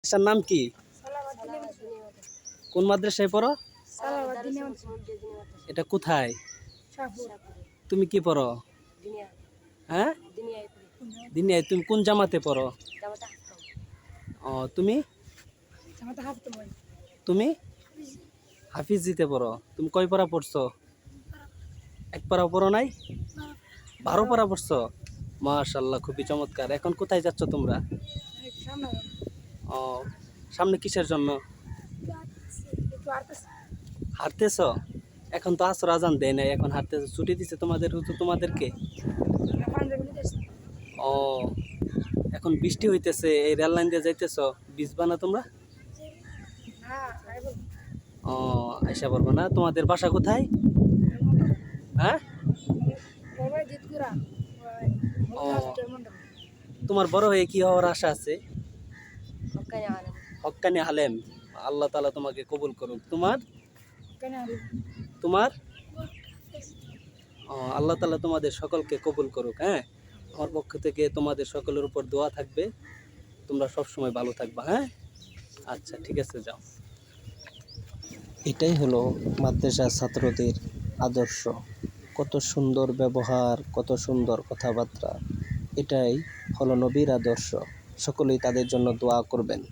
মাদ্রাসার নাম কি? কোন মাদ্রাসায় পড়ো? এটা কোথায়? তুমি কি পড়ো? হ্যাঁ, দিনিয়ায়। তুমি কোন জামাতে পড়ো? ও, তুমি তুমি হাফিজিতে পড়ো। তুমি কয় পারা পড়ছো? এক পারাও পড়ো নাই? 12 পারা পড়ছো? মাশাআল্লাহ, খুবই চমৎকার। এখন কোথায় যাচ্ছ তোমরা? ও, সামনে কিসের জন্য হাঁটতেছ? এখন তো আসর আজান দেয় নাই, এখন হাঁটতেছ? ছুটি দিছে তোমাদের হুজুর তোমাদেরকে? ও, এখন বৃষ্টি হইতেছে, এই রেল লাইন দিয়ে যাইতেছ, ভিজবা না তোমরা? ও, আইসা পারবো না। তোমাদের বাসা কোথায়? হ্যাঁ, ও, তোমার বড় হয়ে কি হওয়ার আশা আছে? হক্কানি আলেম। আল্লাহ তাআলা তোমাকে কবুল করুক। তোমার তোমার ও, আল্লাহ তাআলা তোমাদের সকলকে কবুল করুক। হ্যাঁ, আমার পক্ষ থেকে তোমাদের সকলের উপর দোয়া থাকবে। তোমরা সব সময় ভালো থাকবা। হ্যাঁ, আচ্ছা, ঠিক আছে, যাও। এটাই হলো মাদ্রাসার ছাত্রদের আদর্শ। কত সুন্দর ব্যবহার, কত সুন্দর কথাবার্তা। এটাই হলো নবীর আদর্শ। সকলেই তাদের জন্য দোয়া করবেন।